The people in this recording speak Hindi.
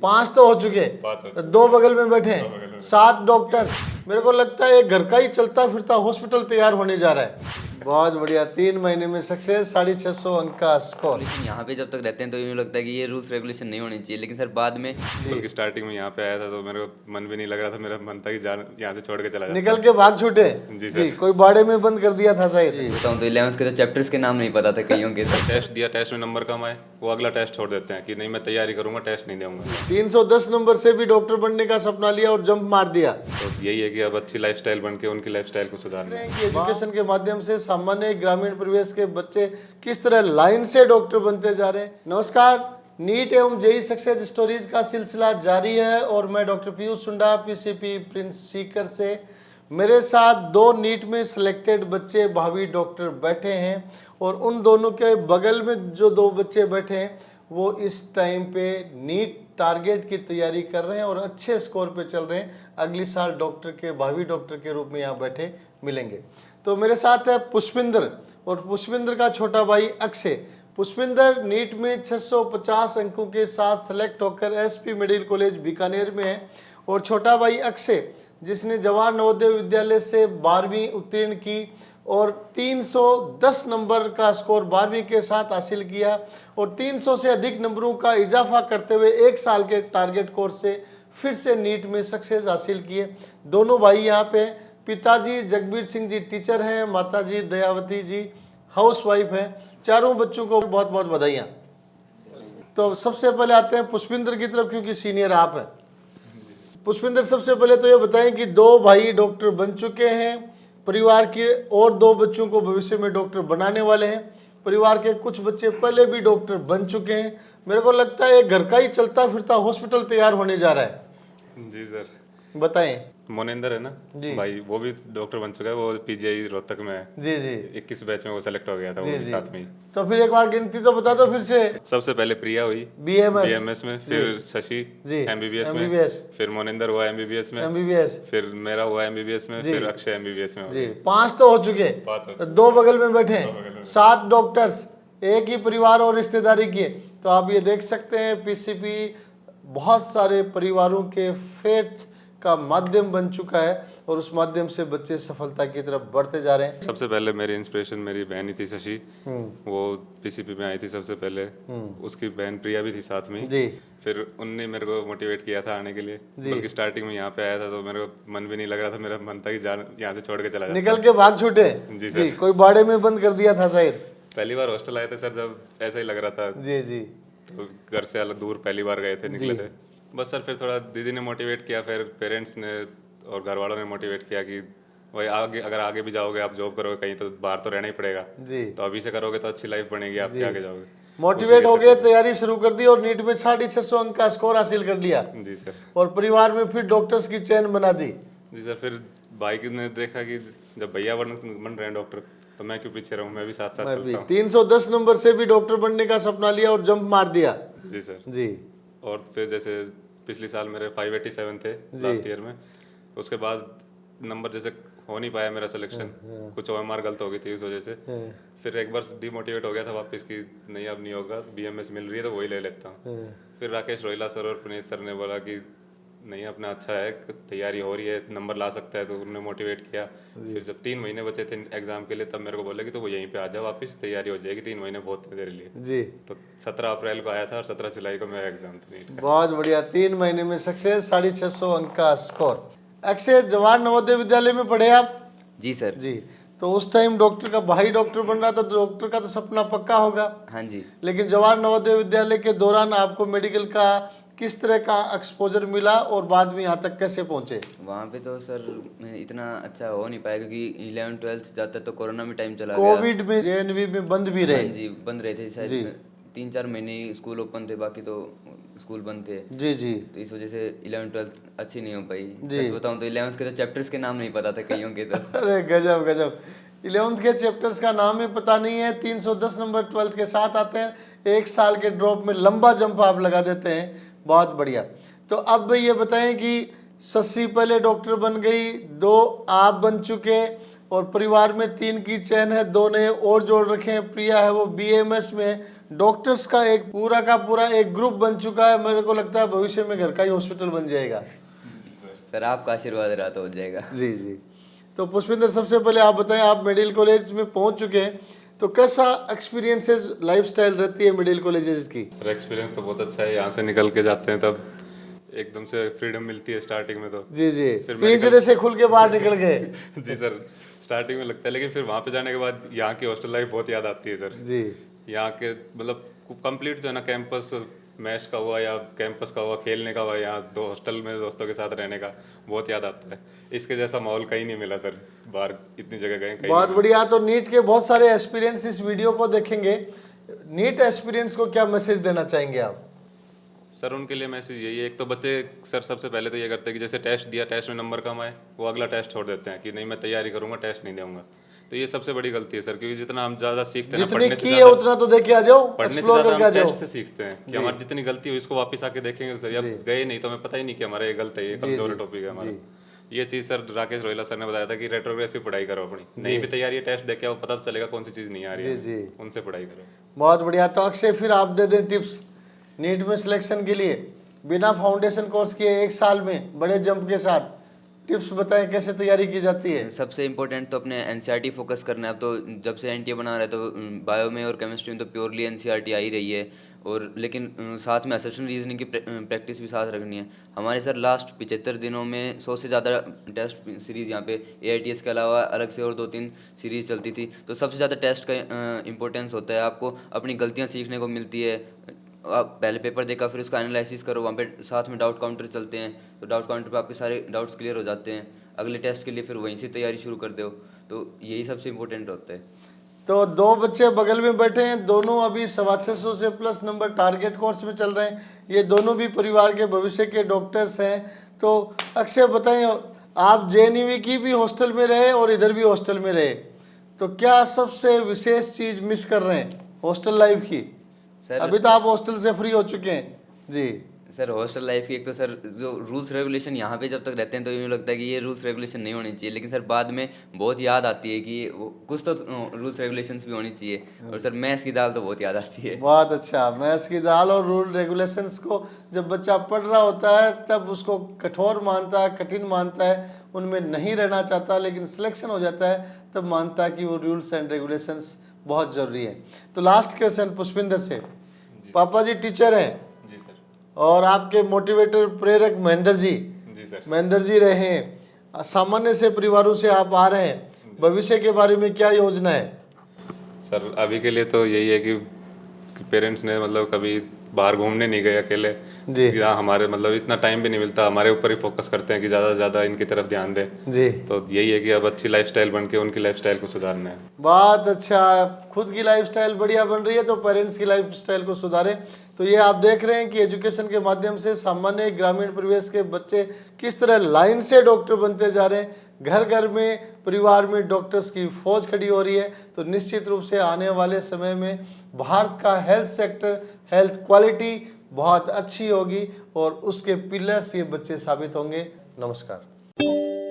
5 तो हो चुके, 5 हो चुके। 2 बगल में बैठे दो बगल हैं, में। 7 डॉक्टर्स। मेरे को लगता है एक घर का ही चलता फिरता हॉस्पिटल तैयार होने जा रहा है। बहुत बढ़िया, 3 महीने में सक्सेस, 650 अंक का स्कोर। लेकिन यहाँ पे जब तक रहते हैं तो यूँ लगता है कि ये रूल्स रेगुलेशन नहीं होनी चाहिए, लेकिन सर बाद में बल्कि स्टार्टिंग में यहाँ पे आया था तो मेरे को मन भी नहीं लग रहा था, मेरा मन था कि जान यहाँ से छोड़ के चला जाता। निकल के भाग छूटे जी सर। कोई बाड़े में बंद कर दिया था शायद। बताऊँ तो 11th के तो चैप्टर्स के नाम नहीं पता था कईयों के। तो टेस्ट दिया, टेस्ट में नंबर कम आए, वो अगला टेस्ट छोड़ देते हैं कि नहीं मैं तैयारी करूंगा, टेस्ट नहीं दूंगा। 310 नंबर से भी डॉक्टर बनने का सपना लिया और जंप मार दिया। तो यही है कि अब अच्छी लाइफस्टाइल बन के उनकी लाइफस्टाइल को सुधारना है। एजुकेशन के माध्यम से सामान्य ग्रामीण परिवेश के बच्चे किस तरह लाइन से डॉक्टर बनते जा रहे हैं। नमस्कार, नीट एवं जेई सक्सेस स्टोरीज का सिलसिला जारी है और मैं डॉक्टर पीयूष सुंडा, पीसीपी प्रिंस सीकर से। मेरे साथ 2 नीट में सिलेक्टेड बच्चे भावी डॉक्टर बैठे हैं और उन दोनों के बगल में जो 2 बच्चे बैठे हैं वो इस टाइम पे नीट टारगेट की तैयारी कर रहे हैं और अच्छे स्कोर पे चल रहे हैं। अगली साल डॉक्टर के भावी डॉक्टर के रूप में यहाँ बैठे मिलेंगे। तो मेरे साथ है पुष्पिंदर और पुष्पिंदर का छोटा भाई अक्षय। पुष्पिंदर नीट में 650 अंकों के साथ सेलेक्ट होकर एसपी मेडिकल कॉलेज बीकानेर में है और छोटा भाई अक्षय जिसने जवाहर नवोदय विद्यालय से 12वीं उत्तीर्ण की और 310 नंबर का स्कोर 12वीं के साथ हासिल किया और 300 से अधिक नंबरों का इजाफा करते हुए 1 साल के टारगेट कोर्स से फिर से नीट में सक्सेस हासिल किए। दोनों भाई यहाँ पे, पिताजी जगबीर सिंह जी टीचर हैं, माताजी दयावती जी हाउसवाइफ हैं। चारों बच्चों को बहुत बहुत बधाइयाँ। तो सबसे पहले आते हैं पुष्पिंदर की तरफ क्योंकि सीनियर आप हैं। पुष्पिंदर, सबसे पहले तो ये बताएं कि 2 भाई डॉक्टर बन चुके हैं, परिवार के और 2 बच्चों को भविष्य में डॉक्टर बनाने वाले हैं, परिवार के कुछ बच्चे पहले भी डॉक्टर बन चुके हैं। मेरे को लगता है एक घर का ही चलता फिरता हॉस्पिटल तैयार होने जा रहा है। जी सर। बताएं। मोनिंदर है ना जी। भाई, वो भी डॉक्टर बन चुका है, वो पीजीआई रोहतक में है। जी जी 21 बैच में वो सेलेक्ट हो गया था, वो जी भी जी। साथ में ही। तो फिर एक बार गिनती तो बता दो फिर से। सबसे पहले प्रिया हुई BMS बीएमएस में, फिर शशि जी एमबीबीएस में, MBBS फिर मोनिंदर हुआ एमबीबीएस में, MBBS फिर मेरा हुआ एमबीबीएस में, जी। फिर अक्षय एमबीबीएस में हो जी। गया। 5 तो हो चुके, 5 हो चुके। 2 बगल में बैठे दो बगल हैं, में। 7 डॉक्टर्स, एक ही परिवार और रिश्तेदारी किए। तो आप ये देख सकते हैं पीसीपी बहुत सारे परिवारों के फेथ का माध्यम बन चुका है और उस माध्यम से बच्चे सफलता की तरफ बढ़ते जा रहे हैं। सबसे पहले मेरी इंस्पिरेशन मेरी बहन ही थी शशि, वो पीसीपी में आई थी सबसे पहले। उसकी बहन प्रिया भी थी साथ में ही। जी फिर उनने मेरे को मोटिवेट किया था आने के लिए। बल्कि स्टार्टिंग में यहाँ पे आया था तो मेरे को मन भी नहीं लग रहा था, मेरा मन था कि जान यहाँ से छोड़ के चला जाता। निकल के भाग छूटे जी सर। कोई बाड़े में बंद कर दिया था शायद। पहली बार हॉस्टल आए थे सर, जब ऐसा ही लग रहा था, जी जी तो घर से अलग दूर पहली बार गए थे, निकले थे बस सर। फिर थोड़ा दीदी ने मोटिवेट किया, फिर पेरेंट्स ने और घर वालों ने मोटिवेट किया कि भाई आगे, अगर आगे भी जाओगे, आप जॉब करोगे कहीं तो बाहर तो रहना ही पड़ेगा, जी। तो अभी से करोगे तो अच्छी लाइफ बनेगी आपके, आगे जाओगे। मोटिवेट हो गए, तैयारी शुरू कर दी और नीट में 650 अंक का स्कोर हासिल कर लिया जी सर। और परिवार में फिर डॉक्टर्स की चेन बना दी। जी सर। फिर भाई ने देखा कि जब भैया बन रहे हैं डॉक्टर तो मैं क्यों पीछे रहूं, मैं भी साथ साथ चलता हूँ। 310 नंबर से भी डॉक्टर बनने का सपना लिया और जंप मार दिया। जी सर। जी। और फिर जैसे पिछले साल मेरे 587 थे लास्ट ईयर में, उसके बाद नंबर जैसे हो नहीं पाया मेरा सिलेक्शन, कुछ OMR गलत हो गई थी उस वजह से। फिर एक बार डिमोटिवेट हो गया था वापस कि नहीं अब नहीं होगा, BMS मिल रही है तो वही ले लेता हूँ। फिर राकेश रोहिला सर और प्रणीत सर ने बोला कि नहीं अपना अच्छा है, तैयारी हो रही है, नंबर ला सकता है, तो उन्होंने मोटिवेट किया। फिर जब 3 महीने बचे थे एग्जाम के लिए तब मेरे को बोला कि तो वो यहीं पे आ जा वापस, तैयारी हो जाएगी, 3 महीने बहुत थे तेरे लिए। जी। तो 17 अप्रैल को आया था और 17 जुलाई को मेरा एग्जाम था नीट का। बहुत बढ़िया, 3 महीने में सक्सेस, 650 अंक का स्कोर। अक्षय, जवाहर नवोदय विद्यालय में पढ़े आप? जी सर। जी। तो उस टाइम डॉक्टर का भाई डॉक्टर बन रहा था, तो डॉक्टर का तो सपना पक्का होगा। हाँ जी। लेकिन जवाहर नवोदय विद्यालय के दौरान आपको मेडिकल का किस तरह का एक्सपोजर मिला और बाद में यहाँ तक कैसे पहुँचे? वहाँ पे तो सर मैं इतना अच्छा हो नहीं पाया क्योंकि 11th-12th जाता तो कोरोना में टाइम चला गया। कोविड में JNV में बंद भी हाँ रहे। जी, बंद रहे थे शायद 3-4 महीने स्कूल ओपन थे, बाकी तो स्कूल बंद थे। जी जी तो इस वजह से 11th-12th अच्छी नहीं हो पाई। जी। सच बताऊँ तो 11th के तो चैप्टर्स के नाम नहीं पता था कईयों के तो। अरे गजब गजब, 11th के चैप्टर्स का नाम ही पता नहीं है। 310 नंबर 12th के साथ आते हैं, 1 साल के ड्रॉप में लंबा जंप आप लगा देते हैं। बहुत बढ़िया। तो अब ये बताएं कि शशि पहले डॉक्टर बन गई, 2 आप बन चुके और परिवार में 3 की चैन है, 2 ने और जोड़ रखे हैं। प्रिया है वो BMS में डॉक्टर्स का एक पूरा एक ग्रुप बन चुका है। मेरे को लगता है भविष्य में घर का ही हॉस्पिटल बन जाएगा। सर आपका आशीर्वाद रहा तो हो जाएगा। जी जी। तो पुष्पिंदर, सबसे पहले आप बताएं, आप मेडिकल कॉलेज में पहुंच चुके हैं, तो कैसा एक्सपीरियंसेस लाइफस्टाइल रहती है मेडिकल कॉलेजेस की? सर एक्सपीरियंस तो बहुत अच्छा है। यहाँ से निकल के जाते हैं तब एकदम से फ्रीडम मिलती है स्टार्टिंग में तो। जी जी, फिर पिंजरे से खुल के बाहर निकल गए। जी सर, स्टार्टिंग में लगता है, लेकिन फिर वहाँ पे जाने के बाद यहाँ की हॉस्टल लाइफ बहुत याद आती है सर। जी यहाँ के मतलब कंप्लीट जो है ना, कैंपस मैश का हुआ या कैंपस का हुआ, खेलने का हुआ, यहाँ दो हॉस्टल में दोस्तों के साथ रहने का बहुत याद आता है। इसके जैसा माहौल कहीं नहीं मिला सर, बाहर इतनी जगह गए कहीं बहुत नहीं बढ़िया। तो नीट के बहुत सारे एक्सपीरियंस इस वीडियो को देखेंगे। नीट एक्सपीरियंस को क्या मैसेज देना चाहेंगे आप? सर उनके लिए मैसेज यही है, एक तो बच्चे सर सबसे पहले तो ये करते हैं कि जैसे टेस्ट दिया, टेस्ट में नंबर कम आए, वो अगला टेस्ट छोड़ देते हैं कि नहीं मैं तैयारी करूंगा, टेस्ट नहीं दूंगा। तो ये सबसे बड़ी गलती है सर, क्योंकि जितना हम ज़्यादा सीखते हैं ना जितने पढ़ने से की है ज़्यादा, उतना तो देखे आ जाओ, पढ़ने से एक्सप्लोर ज़्यादा करके आ हम जाओ। टेस्ट से सीखते हैं कि हमारी जितनी गलती हुई इसको वापस आके देखेंगे तो सर, अब गए नहीं तो हमें पता ही नहीं कि हमारा ये गलत है, ये कमजोर टॉपिक है हमारा। ये चीज़ सर राकेश रोहिला सर ने बताया था कि रेट्रोग्रेसिव पढ़ाई करो अपनी, नहीं भी तैयारी है टेस्ट देके आओ, पता तो चलेगा कौन सी चीज़ नहीं आ रही है, उनसे पढ़ाई करो। बहुत बढ़िया। तो अक्षय, फिर आप दे दें टिप्स नीट में सिलेक्शन के लिए, बिना फाउंडेशन कोर्स किए 1 साल में बड़े जंप के साथ। टिप्स बताएं कैसे तैयारी की जाती है? सबसे इम्पोर्टेंट तो अपने एनसीईआरटी फोकस करना है। अब तो जब से एनटीए बना रहा है तो बायो में और केमिस्ट्री में तो प्योरली एनसीईआरटी आ ही रही है, और लेकिन साथ में एसेशन रीजनिंग की प्रैक्टिस भी साथ रखनी है। हमारे सर लास्ट 75 दिनों में 100 से ज़्यादा टेस्ट सीरीज़ यहाँ पे एआईटीएस के अलावा अलग से और 2-3 सीरीज़ चलती थी। तो सबसे ज़्यादा टेस्ट का इम्पोर्टेंस होता है। आपको अपनी गलतियाँ सीखने को मिलती है। आप पहले पेपर देखा, फिर उसका एनालिसिस करो, वहाँ पे साथ में डाउट काउंटर चलते हैं, तो डाउट काउंटर पे आपके सारे डाउट्स क्लियर हो जाते हैं। अगले टेस्ट के लिए फिर वहीं से तैयारी शुरू कर दो। तो यही सबसे इम्पोर्टेंट होता है। तो 2 बच्चे बगल में बैठे हैं, दोनों अभी 650 से प्लस नंबर टारगेट कोर्स में चल रहे हैं। ये दोनों भी परिवार के भविष्य के डॉक्टर्स हैं। तो अक्षय बताएं, आप जेएनयू की भी हॉस्टल में रहे और इधर भी हॉस्टल में रहे, तो क्या सबसे विशेष चीज़ मिस कर रहे हैं हॉस्टल लाइफ की? सर अभी तो आप हॉस्टल से फ्री हो चुके हैं। जी सर हॉस्टल लाइफ की एक तो सर जो रूल्स रेगुलेशन यहाँ पे जब तक रहते हैं तो यूँ लगता है कि ये रूल्स रेगुलेशन नहीं होनी चाहिए, लेकिन सर बाद में बहुत याद आती है कि वो कुछ तो रूल्स रेगुलेशंस भी होनी चाहिए। और सर मैथ्स की दाल तो बहुत याद आती है। बहुत अच्छा। मैथ्स की दाल और रूल रेगुलेशंस को जब बच्चा पढ़ रहा होता है तब उसको कठोर मानता है, कठिन मानता है, उनमें नहीं रहना चाहता, लेकिन सिलेक्शन हो जाता है तब मानता है कि वो रूल्स एंड रेगुलेशंस बहुत ज़रूरी है। तो लास्ट क्वेश्चन पुष्पिंदर से। पापा जी टीचर हैं जी सर। और आपके मोटिवेटर प्रेरक महेंद्र जी, जी सर। महेंद्र जी रहे हैं। सामान्य से परिवारों से आप आ रहे हैं, भविष्य के बारे में क्या योजना है? सर अभी के लिए तो यही है कि पेरेंट्स ने मतलब कभी बाहर घूमने नहीं गए अकेले, जी या हमारे मतलब इतना टाइम भी नहीं मिलता, हमारे ऊपर ही फोकस करते हैं कि ज़्यादा से ज़्यादा इनकी तरफ ध्यान दें। जी, तो यही है कि अब अच्छी लाइफस्टाइल बन के उनकी लाइफस्टाइल को सुधारना है। बहुत अच्छा। खुद की लाइफस्टाइल बढ़िया बन रही है तो पेरेंट्स की लाइफस्टाइल को सुधारें। तो ये आप देख रहे हैं कि एजुकेशन के माध्यम से सामान्य ग्रामीण परिवेश के बच्चे किस तरह लाइन से डॉक्टर बनते जा रहे हैं। घर घर में, परिवार में डॉक्टर्स की फौज खड़ी हो रही है। तो निश्चित रूप से आने वाले समय में भारत का हेल्थ सेक्टर, हेल्थ क्वालिटी बहुत अच्छी होगी और उसके पिलर्स ये बच्चे साबित होंगे। नमस्कार।